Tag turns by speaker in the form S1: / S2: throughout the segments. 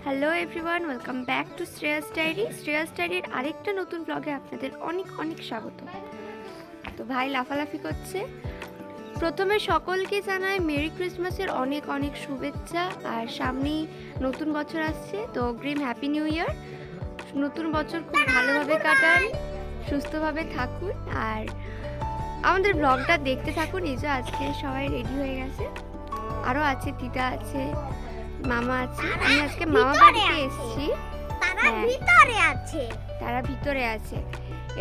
S1: Hello everyone, welcome back to Shreyas diary. Shreyas ডায়েরির আরেকটা নতুন ব্লগে আপনাদের অনেক অনেক স্বাগত। তো ভাই লাফালাফি করছে। প্রথমে সকলকে জানাই মেরি ক্রিসমাসের অনেক অনেক শুভেচ্ছা। আর সামনেই নতুন বছর আসছে, তো অগ্রিম হ্যাপি নিউ ইয়ার। নতুন বছর খুব ভালোভাবে কাটান, সুস্থভাবে থাকুন আর আমাদের ব্লগটা দেখতে থাকুন। এই যে আজকে সবাই রেডি হয়ে গেছে, আরও আছে, দিদা আছে, মামা আছে। আমি আজকে মামা বাড়িতে এসেছি। তারা ভিতরে আছে।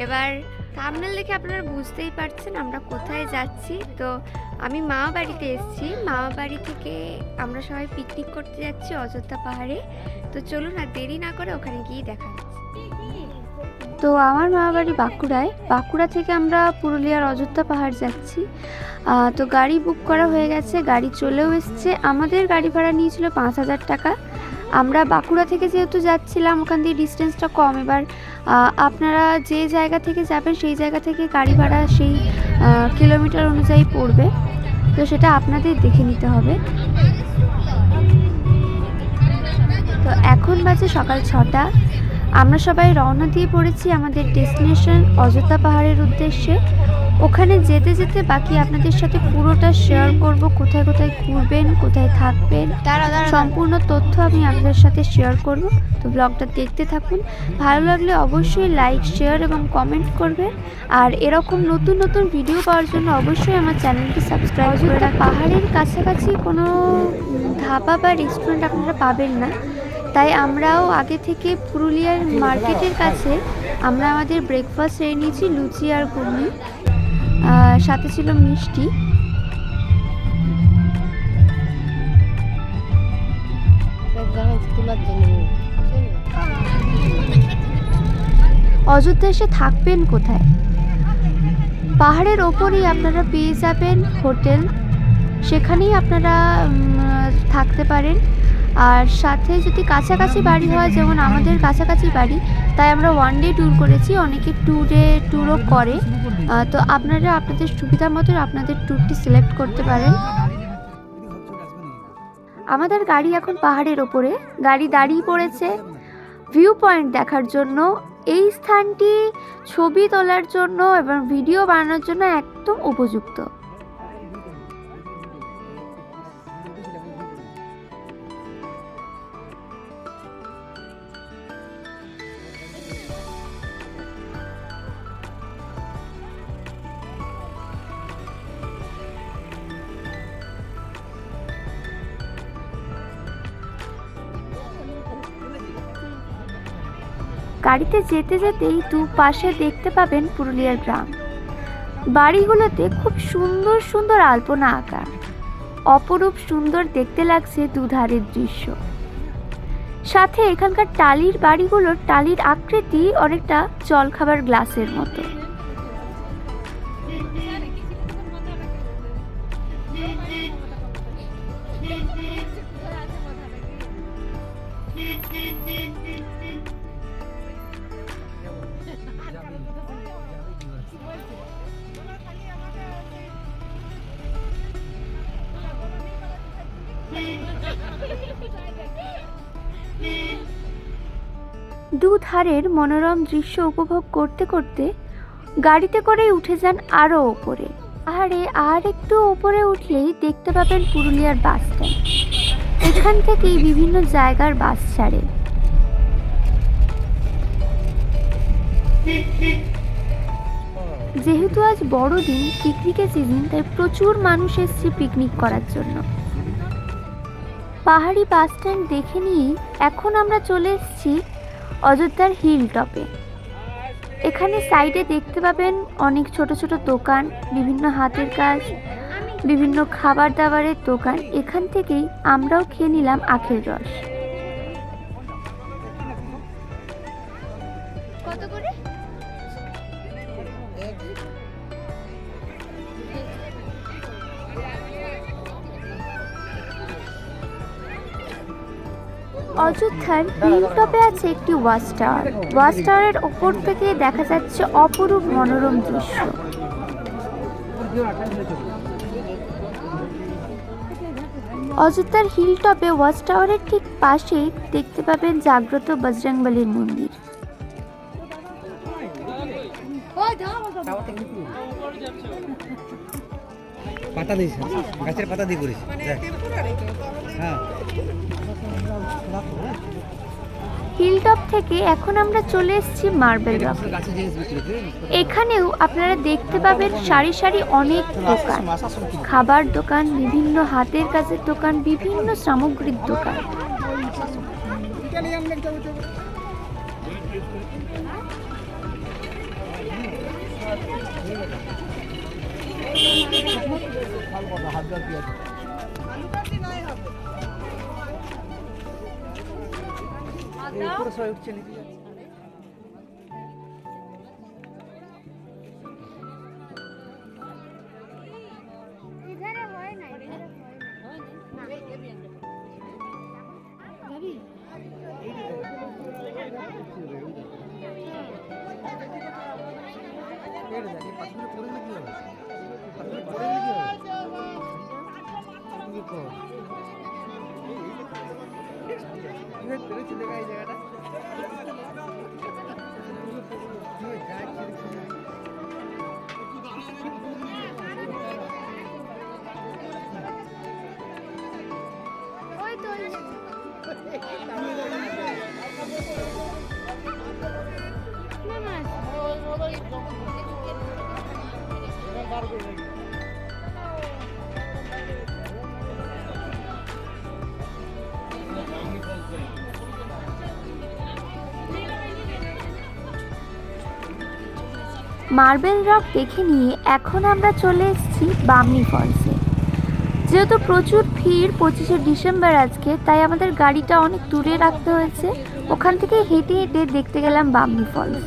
S1: এবার থাম্বনেল দেখে আপনারা বুঝতেই পারছেন আমরা কোথায় যাচ্ছি। তো আমি মামা বাড়িতে এসেছি, মামা বাড়ি থেকে আমরা সবাই পিকনিক করতে যাচ্ছি অযোধ্যা পাহাড়ে। তো চলুন আর দেরি না করে ওখানে গিয়ে দেখা যাচ্ছে। তো আমার মামা বাড়ি বাঁকুড়ায়, বাঁকুড়া থেকে আমরা পুরুলিয়ার অযোধ্যা পাহাড় যাচ্ছি। তো গাড়ি বুক করা হয়ে গেছে, গাড়ি চলেও এসছে। আমাদের গাড়ি ভাড়া নিয়েছিল 5,000 টাকা। আমরা বাঁকুড়া থেকে যেহেতু যাচ্ছিলাম, ওখান দিয়ে ডিস্টেন্সটা কম। এবার আপনারা যে জায়গা থেকে যাবেন সেই জায়গা থেকে গাড়ি ভাড়া সেই কিলোমিটার অনুযায়ী পড়বে, তো সেটা আপনাদের দেখে নিতে হবে। তো এখন বাজে সকাল 6টা। আমরা সবাই রওনা দিয়ে পড়েছি আমাদের ডেস্টিনেশন অযোধ্যা পাহাড়ের উদ্দেশ্যে। ওখানে যেতে যেতে বাকি আপনাদের সাথে পুরোটা শেয়ার করব, কোথায় কোথায় ঘুরবেন, কোথায় থাকবেন, সম্পূর্ণ তথ্য আমি আপনাদের সাথে শেয়ার করব। তো ব্লগটা দেখতে থাকুন। ভালো লাগলে অবশ্যই লাইক, শেয়ার এবং কমেন্ট করবেন। আর এরকম নতুন নতুন ভিডিও পাওয়ার জন্য অবশ্যই আমার চ্যানেলটি সাবস্ক্রাইব করে রাখবেন। পাহাড়ের কাছাকাছি কোনো ধাবা বা রেস্টুরেন্ট আপনারা পাবেন না, তাই আমরাও আগে থেকে পুরুলিয়ার মার্কেটের কাছে আমরা আমাদের ব্রেকফাস্ট সেরে নিয়েছি, লুচি আর ঘুগনি, সাথে ছিল মিষ্টি। অযোধ্যা এসে থাকবেন কোথায়? পাহাড়ের ওপরেই আপনারা পেয়ে যাবেন হোটেল, সেখানেই আপনারা থাকতে পারেন। আর সাথে যদি কাছাকাছি বাড়ি হয়, যেমন আমাদের কাছাকাছি বাড়ি, তাই আমরা ওয়ান ডে ট্যুর করেছি। অনেকে ট্যুরও করে। তো আপনারা আপনাদের সুবিধা মতো আপনাদের ট্যুরটি সিলেক্ট করতে পারেন। আমাদের গাড়ি এখন পাহাড়ের ওপরে, গাড়ি দাঁড়িয়ে পড়েছে ভিউ পয়েন্ট দেখার জন্য। এই স্থানটি ছবি তোলার জন্য এবং ভিডিও বানানোর জন্য একদম উপযুক্ত। গাড়িতে যেতে যেতেই দুপাশে দেখতে পাবেন পুরুলিয়ার গ্রাম। বাড়িগুলোতে খুব সুন্দর সুন্দর আলপনা আঁকা, অপরূপ সুন্দর দেখতে লাগছে দুধারের দৃশ্য। সাথে এখানকার টালির বাড়িগুলোর টালির আকৃতি অনেকটা জলখাবার গ্লাসের মতো। দুধারের মনোরম দৃশ্য উপভোগ করতে করতে গাড়িতে করেই উঠে যান আরও ওপরে। পাহাড়ে আর একটু ওপরে উঠলেই দেখতে পাবেন পুরুলিয়ার বাস স্ট্যান্ড। এখান থেকেই বিভিন্ন জায়গার বাস ছাড়ে। যেহেতু আজ বড়দিন, পিকনিকের সিজন, তাই প্রচুর মানুষ এসছে পিকনিক করার জন্য। পাহাড়ি বাস স্ট্যান্ড দেখে নিয়েই এখন আমরা চলে এসেছি অযোধ্যার হিল টপে। এখানে সাইডে দেখতে পাবেন অনেক ছোট ছোট দোকান, বিভিন্ন হাতের কাজ, বিভিন্ন খাবার দাবারের দোকান। এখান থেকেই আমরাও খেয়ে নিলাম আখের রস। কত করে? অযোধ্যার হিল টপে আছে একটি ওয়াচ টাওয়ার। ওয়াচ টাওয়ারের ওপর থেকে দেখা যাচ্ছে অপরূপ মনোরম দৃশ্য। অযোধ্যার হিল টপে ওয়াচ টাওয়ারের ঠিক পাশেই দেখতে পাবেন জাগ্রত বজরংবলীর মন্দির।
S2: পাতা দিয়েছে, গাছের পাতা দিয়ে করেছে। হ্যাঁ,
S1: হিল টপ থেকে এখন আমরা চলে এসেছি মার্বেল রক। এখানেও আপনারা দেখতে পাবেন সারি সারি অনেক দোকান, খাবার দোকান, বিভিন্ন হাতের কাজের দোকান, বিভিন্ন সামগ্রিক দোকান। মার্বেল রক দেখে নিয়ে এখন আমরা চলে এসেছি বামনি ফলসে। যেহেতু প্রচুর ভিড় 25শে ডিসেম্বর আজকে, তাই আমাদের গাড়িটা অনেক দূরে রাখতে হয়েছে। ওখান থেকে হেঁটে হেঁটে দেখতে গেলাম বামনি ফলস।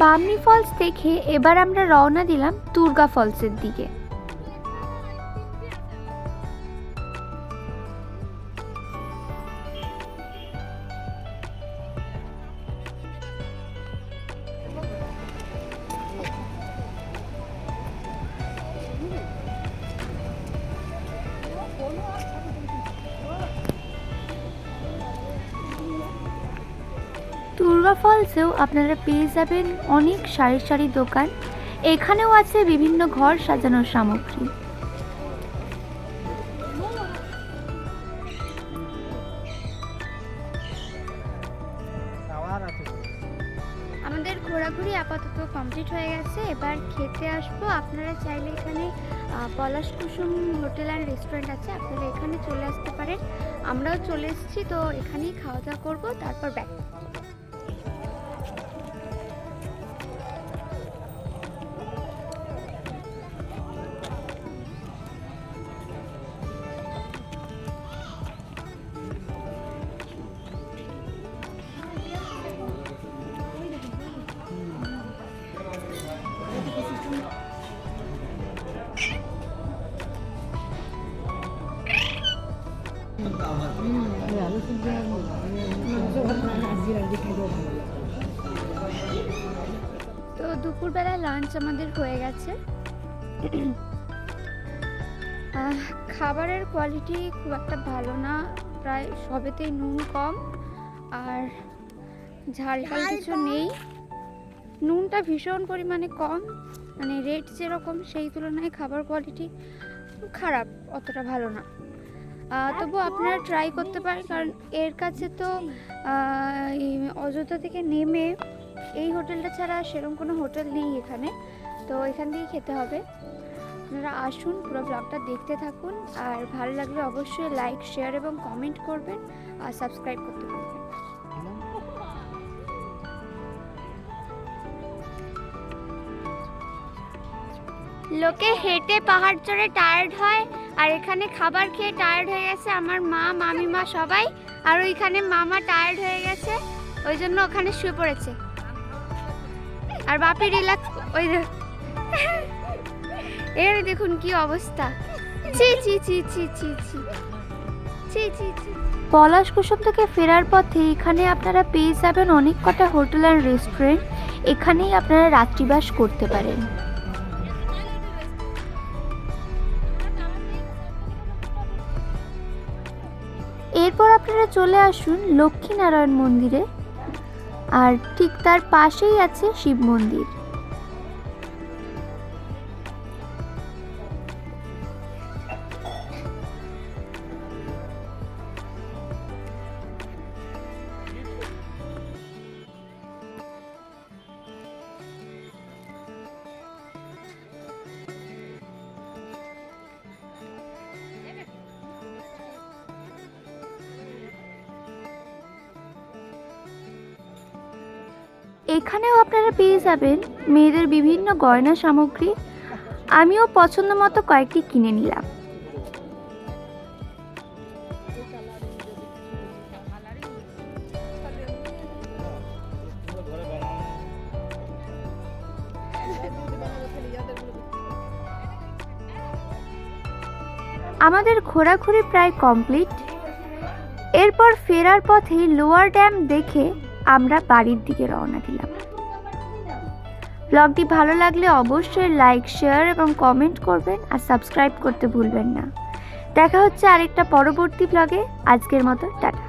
S1: বামনি ফলস দেখে এবার আমরা রওনা দিলাম দুর্গা ফলসের দিকে। দুর্গা ফলসেও আপনারা পেয়ে যাবেন অনেক সারি সারি দোকান। এখানেও আছে বিভিন্ন ঘর সাজানোর সামগ্রী। আমাদের ঘোরাঘুরি আপাতত কমপ্লিট হয়ে গেছে, এবার খেতে আসবো। আপনারা চাইলে এখানে পলাশ কুসুম হোটেল অ্যান্ড রেস্টুরেন্ট আছে, আপনারা এখানে চলে আসতে পারেন। আমরাও চলে এসেছি, তো এখানেই খাওয়া দাওয়া করবো, তারপর ব্যাক। তো দুপুরবেলা লাঞ্চ আমাদের হয়ে গেছে। খাবারের কোয়ালিটি খুব একটা ভালো না, প্রায় সবেতেই নুন কম আর ঝাল ঝাল কিছু নেই। নুনটা ভীষণ পরিমাণে কম, মানে রেট যেরকম সেই তুলনায় খাবার কোয়ালিটি খারাপ, অতটা ভালো না। তবু আপনারা ট্রাই করতে পারেন, কারণ এর কাছে তো অযোধ্যা থেকে নেমে এই হোটেলটা ছাড়া সেরকম কোনো হোটেল নেই এখানে, তো এখান থেকে খেতে হবে। আপনারা আসুন, পুরো ব্লগটা দেখতে থাকুন, আর ভালো লাগলে অবশ্যই লাইক, শেয়ার এবং কমেন্ট করবেন, আর সাবস্ক্রাইব করতে ভুলবেন না। লোকে হেঁটে পাহাড় চড়ে টায়ার্ড হয়, আর এখানে খাবার খেয়ে টায়ার্ড হয়ে গেছে আমার মা, মামিমা সবাই। আর ওইখানে মামা টায়ার্ড হয়ে গেছে, ওই জন্য ওখানে শুয়ে পড়েছে। আর বাপি রিল্যাক্স, ওই এর দেখুন কি অবস্থা। ছি ছি ছি ছি ছি ছি ছি ছি ছি। পলাশ কুসুম থেকে ফেরার পথে এখানে আপনারা পেয়ে যাবেন অনেক কটা হোটেল আর রেস্টুরেন্ট, এখানেই আপনারা রাত্রিবাস করতে পারেন। এরপর আপনারা চলে আসুন লক্ষ্মীনারায়ণ মন্দিরে, আর ঠিক তার পাশেই আছে শিব মন্দির। এখানেও আপনারা পেয়ে যাবেন মেয়েদের বিভিন্ন গয়না সামগ্রী। আমিও পছন্দ মতো কয়েকটি কিনে নিলাম। আমাদের ঘোরাঘুরি প্রায় কমপ্লিট। এরপর ফেরার পথে লোয়ার ড্যাম দেখে আমরা বাড়ির দিকে রওনা দিলাম। ব্লগটি ভালো লাগলে অবশ্যই লাইক, শেয়ার এবং কমেন্ট করবেন, আর সাবস্ক্রাইব করতে ভুলবেন না। দেখা হচ্ছে আরেকটা পরবর্তী ব্লগে। আজকের মতো টাটা।